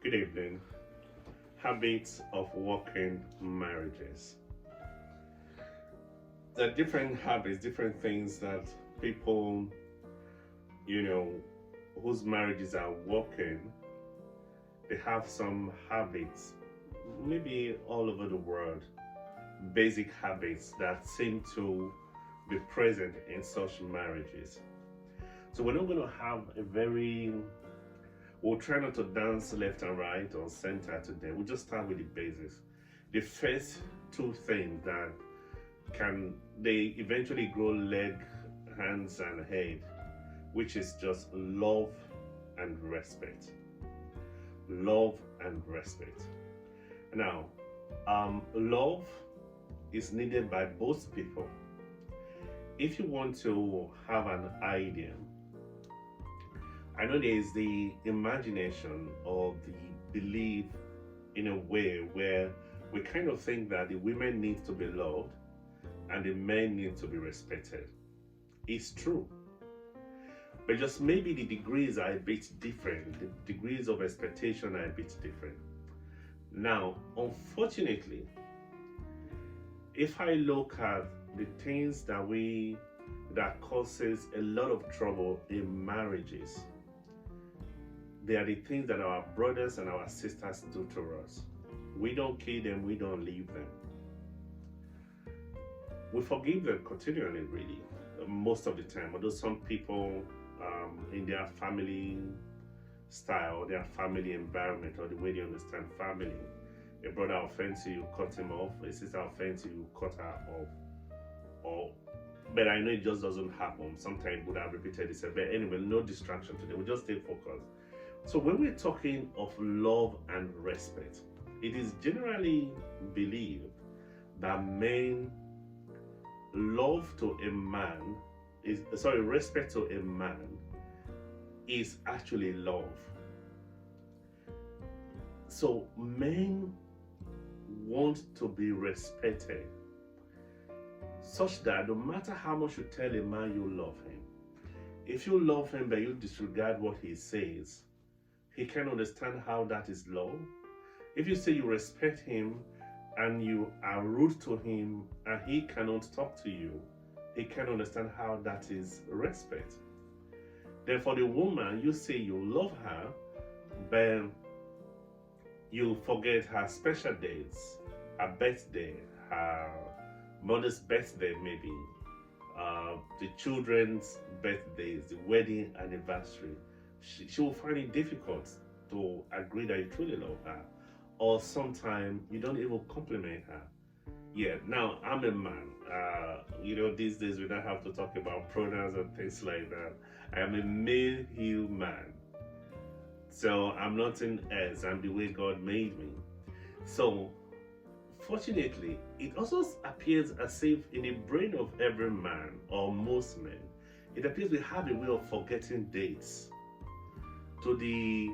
Good evening. Habits of working marriages. There are different habits, different things that people, you know, whose marriages are working, they have some habits, maybe all over the world, basic habits that seem to be present in such marriages. So we're not going to have a very we'll try not to dance left and right or center today. We'll just start with the basics. The first two things that can they eventually grow leg, hands, and head, which is just love and respect. Love and respect. Now, love is needed by both people. If you want to have an idea, I know there is the imagination or the belief in a way where we kind of think that the women need to be loved and the men need to be respected. It's true. But just maybe the degrees are a bit different. The degrees of expectation are a bit different. Now, unfortunately, if I look at the things that causes a lot of trouble in marriages, they are the things that our brothers and our sisters do to us. We don't kill them, we don't leave them. We forgive them continually, really, most of the time. Although some people, in their family style, their family environment, or the way they understand family, a brother offends you, cut him off. A sister offends you, cut her off. But I know it just doesn't happen. Sometimes we would have repeated this. But anyway, no distraction today. We just stay focused. So when we're talking of love and respect, it is generally believed that men respect to a man is actually love. So men want to be respected such that no matter how much you tell a man you love him, if you love him but you disregard what he says, he can understand how that is love. If you say you respect him and you are rude to him and he cannot talk to you, he can understand how that is respect. Then for the woman, you say you love her, but you forget her special dates, her birthday, her mother's birthday maybe, the children's birthdays, the wedding anniversary. She will find it difficult to agree that you truly love her. Or sometimes you don't even compliment her. Yeah, now I'm a man. These days we don't have to talk about pronouns and things like that. I am a male human. So I'm not an S, I'm the way God made me. So fortunately, it also appears as if in the brain of every man or most men, it appears we have a way of forgetting dates to the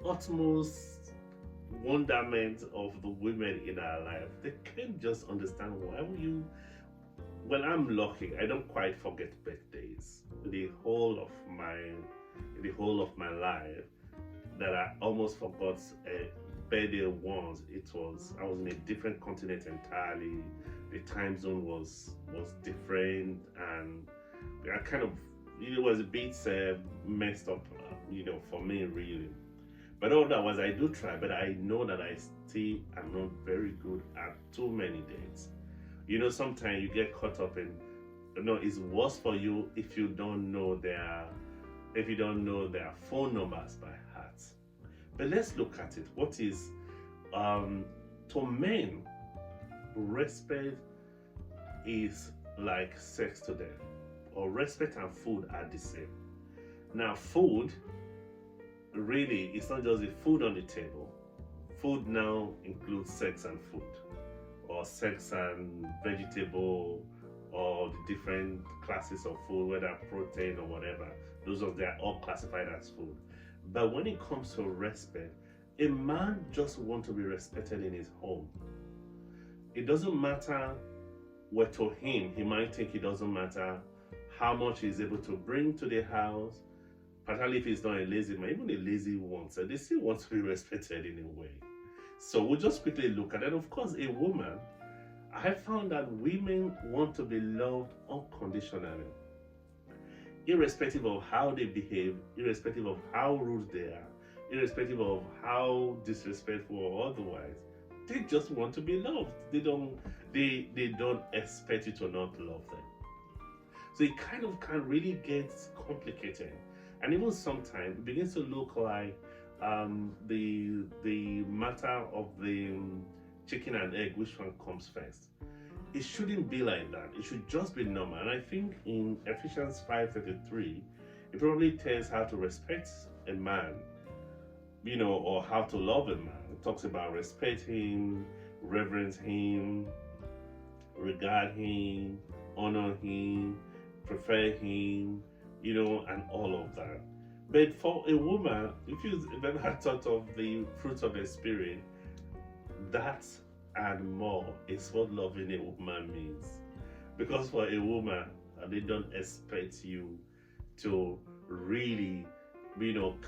utmost wonderment of the women in our life. They can't just understand why would you. Well, I'm lucky. I don't quite forget birthdays. The whole of my life, that I almost forgot a birthday once. I was in a different continent entirely. The time zone was different, and I kind of it was a bit messed up, for me really. But all that was I do try, but I know that I still am not very good at too many dates. Sometimes you get caught up in, it's worse for you if you don't know their phone numbers by heart. But let's look at it. What is to men, respect is like sex to them, or respect and food are the same. Now, food really it's not just the food on the table. Food now includes sex and food, or sex and vegetable, or the different classes of food, whether protein or whatever. They're all classified as food. But when it comes to respect, a man just wants to be respected in his home. It doesn't matter what to him. He might think it doesn't matter how much he's able to bring to the house, particularly if it's not a lazy man, even a lazy one, so they still want to be respected in a way. So we'll just quickly look at it. Of course, a woman, I found that women want to be loved unconditionally, irrespective of how they behave, irrespective of how rude they are, irrespective of how disrespectful or otherwise. They just want to be loved. They don't expect you to not love them. So it kind of can really get complicated. And even sometimes it begins to look like the matter of the chicken and egg, which one comes first. It shouldn't be like that. It should just be normal. And I think in Ephesians 5:33, it probably tells how to respect a man, or how to love a man. It talks about respect him, reverence him, regard him, honor him, prefer him, and all of that. But for a woman, if you've ever thought of the fruits of the spirit, that and more is what loving a woman means. Because for a woman, they don't expect you to really,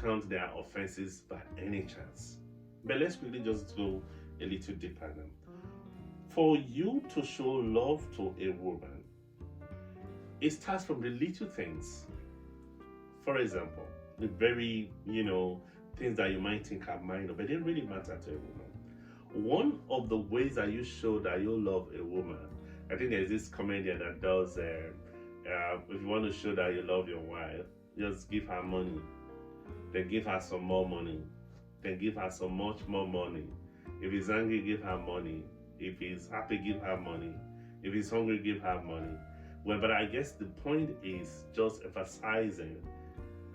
count their offenses by any chance. But let's quickly just go a little deeper now. For you to show love to a woman, it starts from the little things. For example, the very, things that you might think are minor, but they really matter to a woman. One of the ways that you show that you love a woman, I think there's this comedian that does, if you want to show that you love your wife, just give her money, then give her some more money, then give her so much more money. If he's angry, give her money. If he's happy, give her money. If he's hungry, give her money. Well, but I guess the point is just emphasizing.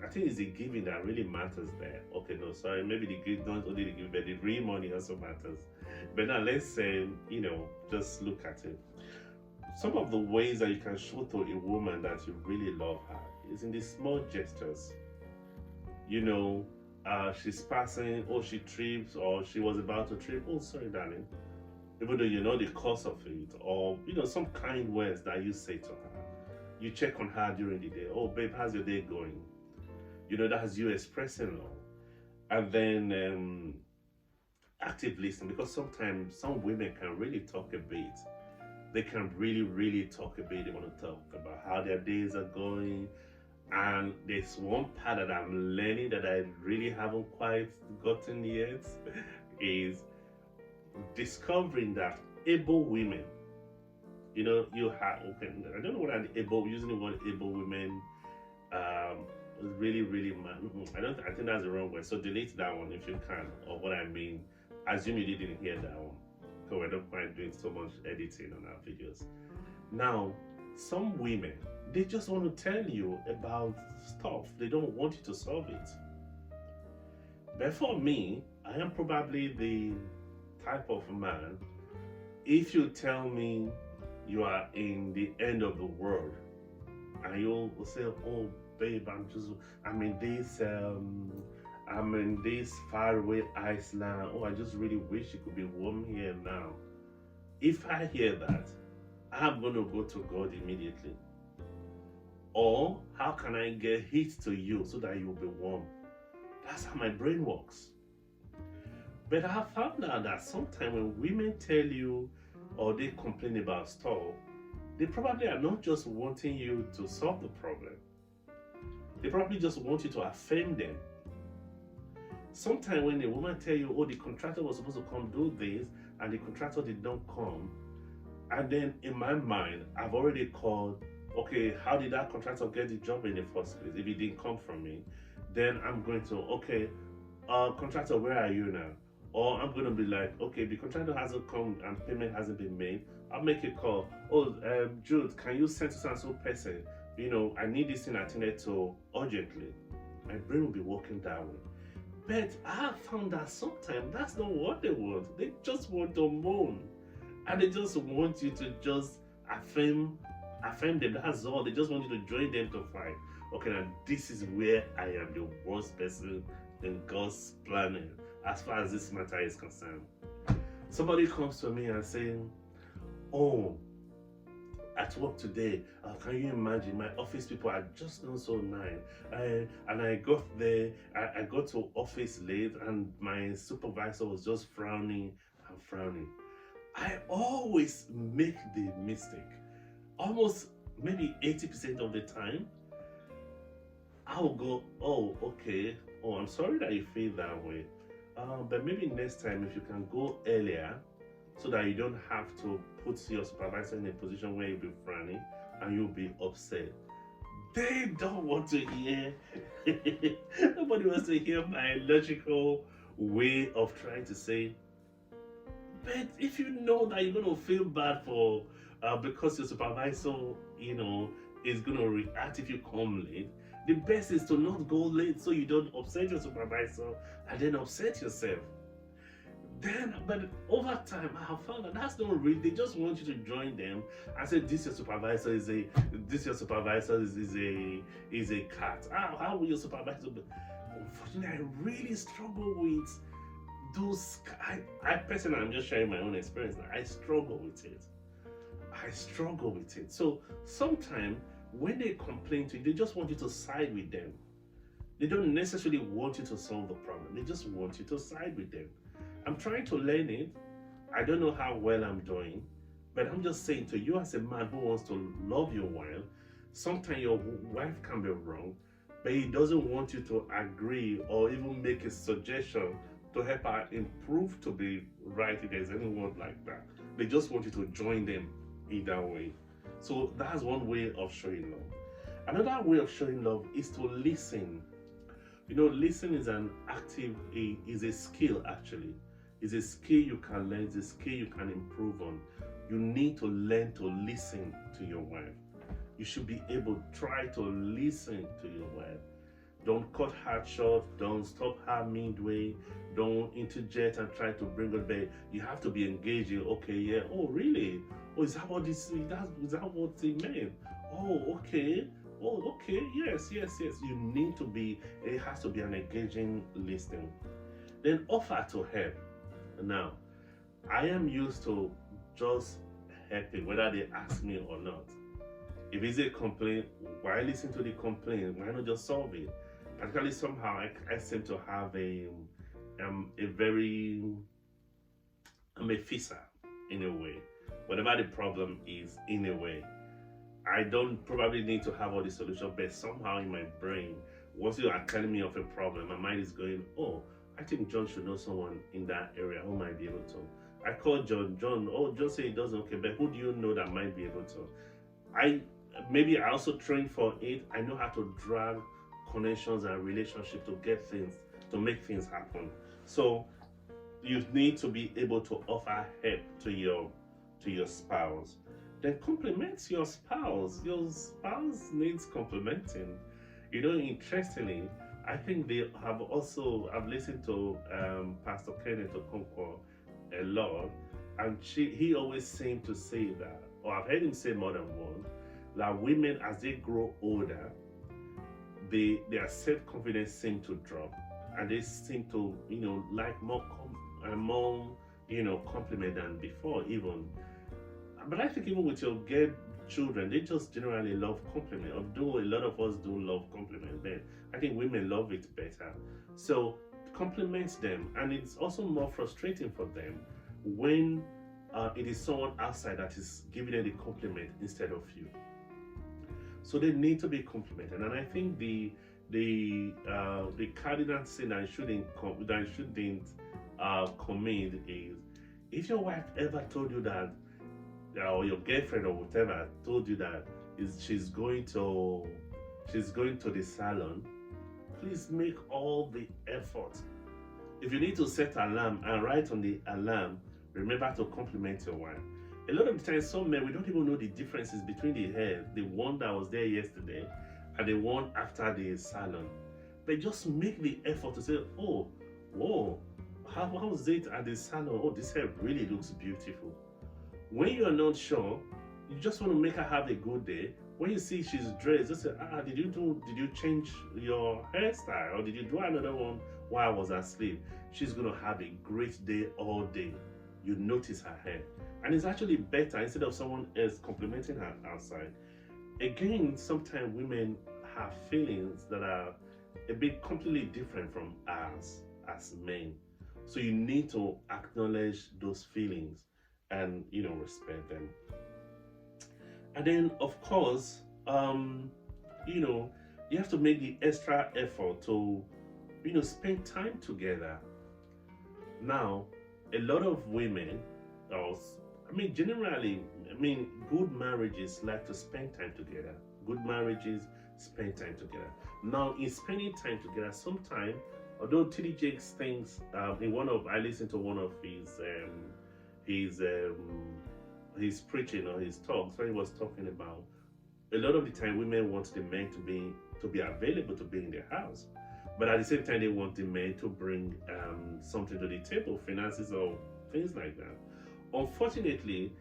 I think it's the giving that really matters there. Okay, no, sorry, maybe the give, not only the give, but the real money also matters. But now let's say, just look at it. Some of the ways that you can show to a woman that you really love her is in the small gestures. She's passing, or she trips, or she was about to trip. Oh, sorry, darling. Even though you know the cause of it, or some kind words that you say to her. You check on her during the day. Oh, babe, how's your day going? That's you expressing love. And then active listening, because sometimes some women can really talk a bit. They can really, really talk a bit. They want to talk about how their days are going. And there's one part that I'm learning that I really haven't quite gotten yet is discovering that able women, you have, okay, I don't know what using the word able women is really, really, I think that's the wrong word. So delete that one if you can, or what I mean, assume you didn't hear that one, because we're not quite doing so much editing on our videos. Now, some women, they just want to tell you about stuff. They don't want you to solve it. But for me, I am probably the type of man, if you tell me you are in the end of the world, and you will say, oh babe, I'm in this faraway Iceland. Oh, I just really wish it could be warm here now. If I hear that, I'm going to go to God immediately. Or how can I get heat to you so that you'll be warm? That's how my brain works. But I have found out that sometimes when women tell you or they complain about stuff, they probably are not just wanting you to solve the problem. They probably just want you to affirm them. Sometimes when a woman tell you, oh, the contractor was supposed to come do this and the contractor did not come, and then in my mind, I've already called, okay, how did that contractor get the job in the first place? If he didn't come from me, then I'm going to, okay, contractor, where are you now? Or I'm going to be like, okay, the contractor hasn't come and payment hasn't been made. I'll make a call. Oh, Jude, can you send to so person? I need this thing attended to urgently. My brain will be working that way. But I have found that sometimes that's not what they want. They just want to moan. And they just want you to just affirm them. That's all. They just want you to join them to fight. Okay, now this is where I am the worst person in God's planet as far as this matter is concerned. Somebody comes to me and saying, oh, at work today, can you imagine? My office people are just not so nice. And I got there, I got to office late, and my supervisor was just frowning and frowning. I always make the mistake. Almost maybe 80% of the time, I'll go, oh, okay. Oh, I'm sorry that you feel that way. But maybe next time, if you can go earlier, so that you don't have to put your supervisor in a position where you'll be frowning and you'll be upset. They don't want to hear, nobody wants to hear my logical way of trying to say, but if you know that you're going to feel bad for, because your supervisor, you know, is going to react if you come late, the best is to not go late so you don't upset your supervisor and then upset yourself. Then, but over time, I have found that that's not real. They just want you to join them and say, "This your supervisor is a, this your supervisor is a cat." How will your supervisor be? Unfortunately, I really struggle with those. I personally, I'm just sharing my own experience. Now. I struggle with it. I struggle with it. So sometimes when they complain to you, they just want you to side with them. They don't necessarily want you to solve the problem. They just want you to side with them. I'm trying to learn it. I don't know how well I'm doing, but I'm just saying to you as a man who wants to love your wife, sometimes your wife can be wrong, but he doesn't want you to agree or even make a suggestion to help her improve to be right if there's any word like that. They just want you to join them either way. So that's one way of showing love. Another way of showing love is to listen. You know, listening is an active, is a skill actually. It's a skill you can learn, it's a skill you can improve on. You need to learn to listen to your wife. You should be able to try to listen to your wife. Don't cut her short, don't stop her midway, don't interject and try to bring her back. You have to be engaging. Okay, yeah, oh really? Oh, is that what this is that what it meant? Oh, okay. Oh, okay, yes. You need to be, it has to be an engaging listening. Then offer to help. Now, I am used to just helping, whether they ask me or not. If it's a complaint, why listen to the complaint? Why not just solve it? Particularly somehow, I seem to have a very, I'm a fixer in a way. Whatever the problem is, in a way. I don't probably need to have all the solution, but somehow in my brain, once you are telling me of a problem, my mind is going, oh, I think John should know someone in that area who might be able to. I call John, oh, John say he doesn't, okay, but who do you know that might be able to? I also train for it. I know how to drag connections and relationships to get things, to make things happen. So you need to be able to offer help to your spouse. Then compliment your spouse. Your spouse needs complimenting. You know, interestingly, I think I've listened to Pastor Kenneth Okonkwo a lot, and he always seemed to say that, or I've heard him say more than once, that women, as they grow older, their self-confidence seems to drop, and they seem to, like more compliment than before even. But I think even with your children, they just generally love compliment. Although a lot of us do love compliment, but I think women love it better. So compliment them, and it's also more frustrating for them when it is someone outside that is giving them the compliment instead of you. So they need to be complimented, and I think the cardinal sin that I shouldn't commit is, if your wife ever told you that, or your girlfriend or whatever told you that she's going to the salon, please make all the effort. If you need to set alarm and write on the alarm, remember to compliment your wife. A lot of the time, some men, we don't even know the differences between the hair, the one that was there yesterday and the one after the salon. But just make the effort to say, oh, whoa, how was it at the salon? Oh, this hair really looks beautiful. When you're not sure, you just want to make her have a good day. When you see she's dressed, just say, did you change your hairstyle, or did you do another one while I was asleep? She's gonna have a great day all day. you notice her hair. And it's actually better instead of someone else complimenting her outside. Again, sometimes women have feelings that are a bit completely different from ours as men. So you need to acknowledge those feelings and respect them. And then of course, you know, you have to make the extra effort to spend time together. Now, a lot of women, or generally, good marriages like to spend time together. Good marriages spend time together. Now, in spending time together, sometimes, although TD Jakes thinks, I listened to one of his his preaching or his talks when he was talking about a lot of the time women want the men to be available to be in their house, but at the same time they want the men to bring something to the table, finances or things like that. Unfortunately,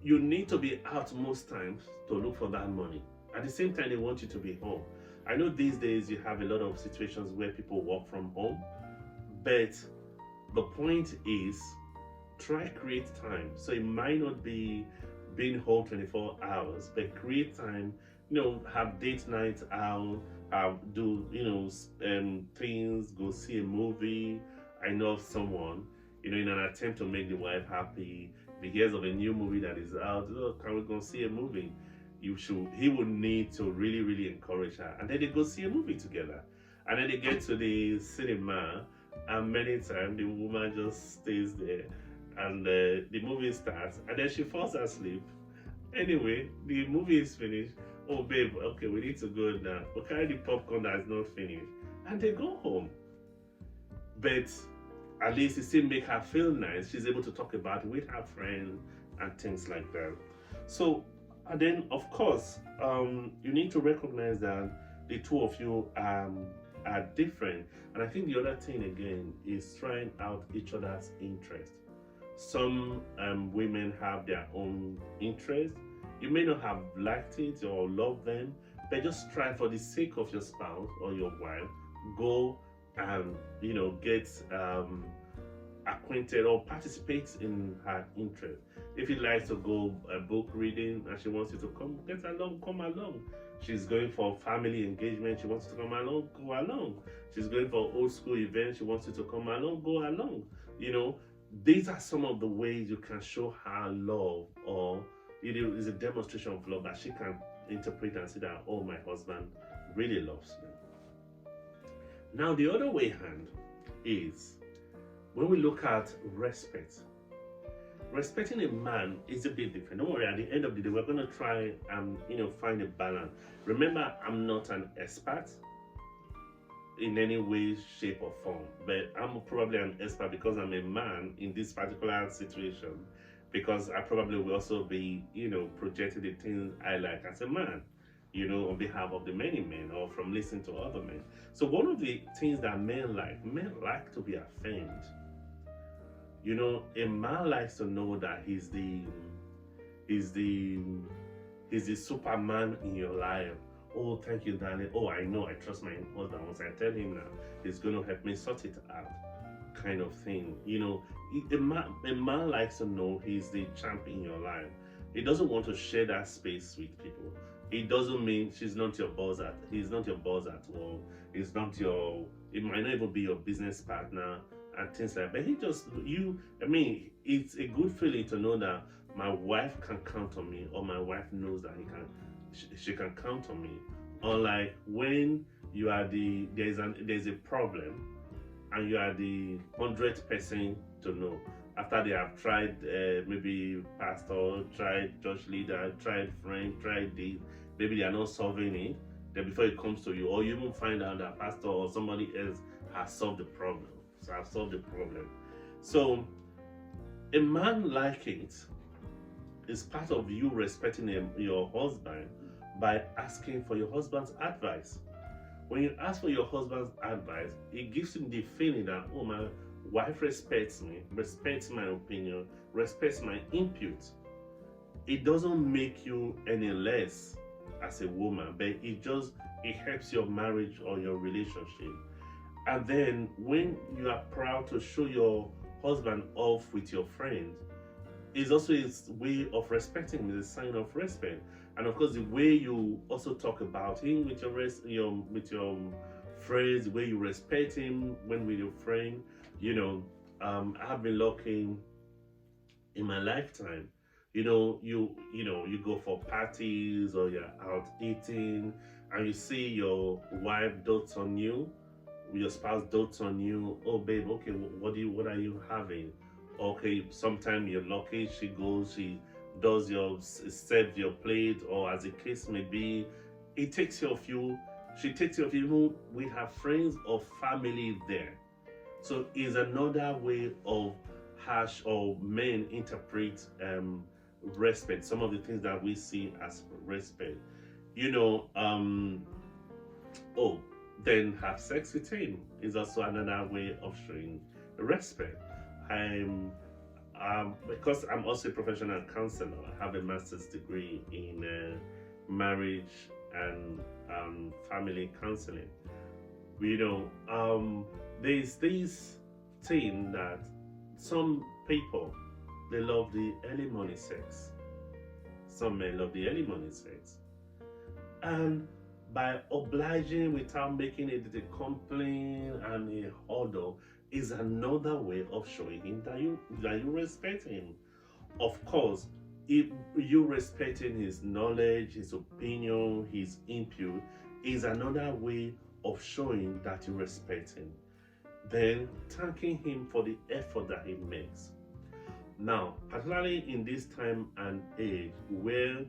you need to be out most times to look for that money. At the same time, they want you to be home. I know these days you have a lot of situations where people work from home, but the point is try create time. So it might not be being home 24 hours, but create time, have date nights out, do, things, go see a movie. I know of someone, in an attempt to make the wife happy, if he hears of a new movie that is out, oh, can we go see a movie? He would need to really, really encourage her. And then they go see a movie together. And then they get to the cinema, and many times the woman just stays there and the movie starts and then she falls asleep. Anyway, the movie is finished. Oh babe, okay, we need to go now. We'll carry the popcorn that is not finished. And they go home. But at least it still make her feel nice. She's able to talk about it with her friends and things like that. So, and then of course, you need to recognize that the two of you are different. And I think the other thing again is trying out each other's interest. Some women have their own interest. You may not have liked it or loved them, but just try for the sake of your spouse or your wife, go and get acquainted or participate in her interest. If you like to go book reading and she wants you to come along. She's going for family engagement, she wants you to come along, go along. She's going for old school events, she wants you to come along, go along. These are some of the ways you can show her love, or it is a demonstration of love that she can interpret and say that, oh, my husband really loves me. Now, the other way hand is when we look at respect. Respecting a man is a bit different. Don't worry, at the end of the day, we're going to try and find a balance. Remember, I'm not an expert in any way, shape, or form, but I'm probably an expert because I'm a man in this particular situation, because I probably will also be, projecting the things I like as a man, on behalf of the many men or from listening to other men. So one of the things that men like to be affirmed. A man likes to know that he's the Superman in your life. Oh, thank you, darling. Oh, I know, I trust my husband. Once I tell him now, he's going to help me sort it out, kind of thing. A man likes to know he's the champ in your life. He doesn't want to share that space with people. It doesn't mean he's not your boss at work. He's not your, it might not even be your business partner and things like that. But it's a good feeling to know that my wife can count on me, or my wife knows that she can count on me. Unlike when you are there's a problem and you are the 100th person to know. After they have tried maybe pastor, tried church leader, tried friend, tried this, maybe they are not solving it. Then before it comes to you, or you even find out that pastor or somebody else has solved the problem. So I've solved the problem. So a man like it is part of you respecting your husband by asking for your husband's advice. When you ask for your husband's advice, it gives him the feeling that, oh, my wife respects me, respects my opinion, respects my input. It doesn't make you any less as a woman, but it helps your marriage or your relationship. And then when you are proud to show your husband off with your friend is also his way of respecting him, is a sign of respect. And of course, the way you also talk about him with your friends, the way you respect him when with your friend, you know, I've been lucky in my lifetime. You go for parties or you're out eating, and you see your wife dotes on you, your spouse dotes on you. Oh, babe, okay, what are you having? Okay, sometimes you're lucky. She goes, she does serve your plate, or as the case may be, it takes care of you. She takes care of you with her friends or family there. So is another way of harsh or men interpret respect. Some of the things that we see as respect. You know, oh, then have sex with him is also another way of showing respect. I'm because I'm also a professional counselor. I have a master's degree in marriage and family counseling. You know, there's this thing that some people, they love the early morning sex. Some men love the early morning sex, and by obliging without making it a complaint and a order is another way of showing him that you respect him. Of course, if you respecting his knowledge, his opinion, his input is another way of showing that you respect him. Then thanking him for the effort that he makes. Now, particularly in this time and age where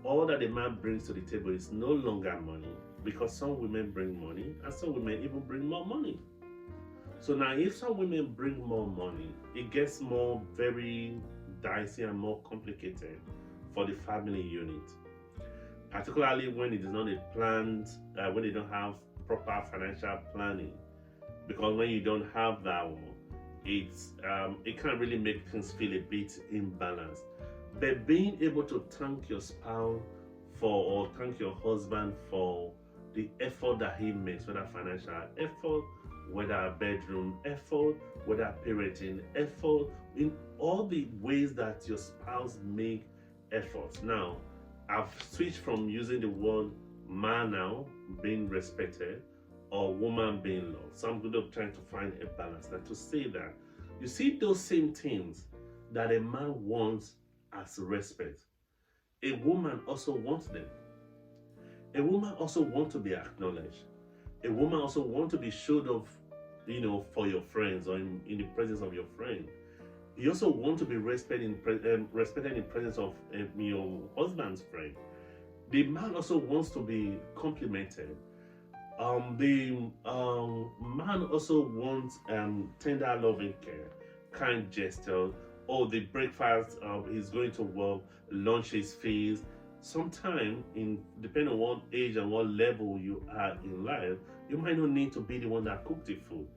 all that the man brings to the table is no longer money, because some women bring money and some women even bring more money. So now, if some women bring more money, it gets more very dicey and more complicated for the family unit, particularly when it is not a planned, when they don't have proper financial planning. Because when you don't have that one, it can really make things feel a bit imbalanced. But being able to thank your spouse for, or thank your husband for the effort that he makes, whether financial effort, whether bedroom effort, whether parenting effort, in all the ways that your spouse make efforts. Now, I've switched from using the word man now, being respected, or woman being loved. So I'm good at trying to find a balance. Now, to say that, you see those same things that a man wants as respect, a woman also wants them. A woman also wants to be acknowledged. A woman also wants to be showed off, for your friends or in the presence of your friend. You also want to be respected in presence of your husband's friend. The man also wants to be complimented. The man also wants tender loving care, kind gestures. Oh, the breakfast he's going to work, lunch is fees. Sometime, in depending on what age and what level you are in life, you might not need to be the one that cook the food.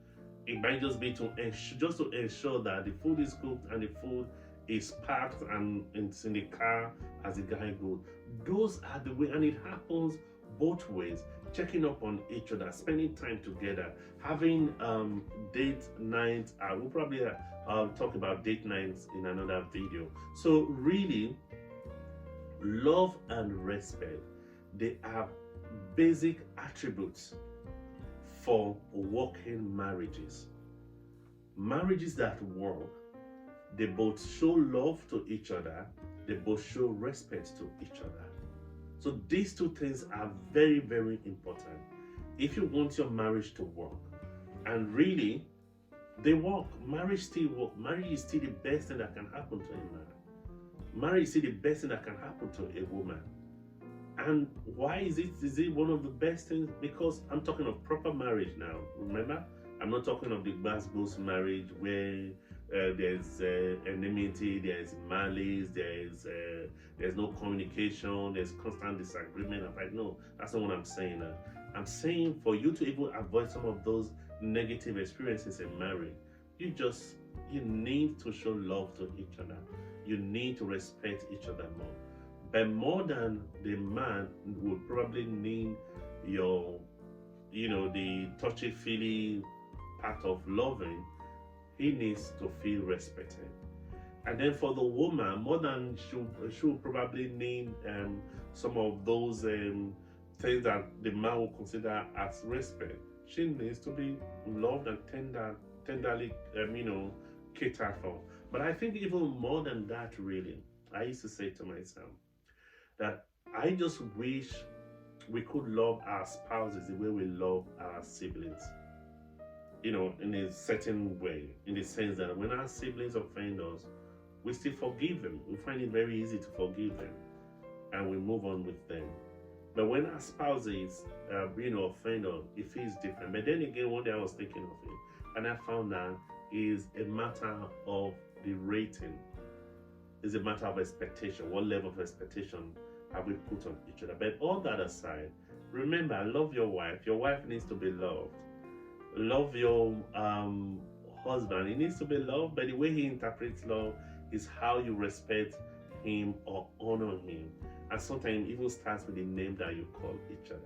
It might just be to ensure that the food is cooked and the food is packed and it's in the car as the guy goes. Those are the way, and it happens both ways. Checking up on each other, spending time together, having date nights. We'll probably talk about date nights in another video. So really, love and respect, they are basic attributes for working marriages. Marriages that work, they both show love to each other, they both show respect to each other. So these two things are very, very important if you want your marriage to work. And really, they work. Marriage still work. Marriage is still the best thing that can happen to a man. Marriage is still the best thing that can happen to a woman. And why is it? Is it one of the best things? Because I'm talking of proper marriage now. Remember, I'm not talking of the gbas marriage where there's enmity, there's malice, there's no communication, there's constant disagreement. I'm like, no, that's not what I'm saying. I'm saying for you to even avoid some of those negative experiences in marriage, you need to show love to each other. You need to respect each other more. But more than the man would probably need the touchy-feely part of loving, he needs to feel respected. And then for the woman, more than she'll probably need some of those things that the man will consider as respect. She needs to be loved and tenderly, catered for. But I think even more than that, really, I used to say to myself that I just wish we could love our spouses the way we love our siblings. In a certain way, in the sense that when our siblings offend us, we still forgive them. We find it very easy to forgive them and we move on with them. But when our spouses, offend us, it feels different. But then again, one day I was thinking of it and I found that is a matter of the rating, is a matter of expectation. What level of expectation have we put on each other? But all that aside, remember, love your wife. Your wife needs to be loved. Love your husband. He needs to be loved, but the way he interprets love is how you respect him or honor him. And sometimes it even starts with the name that you call each other.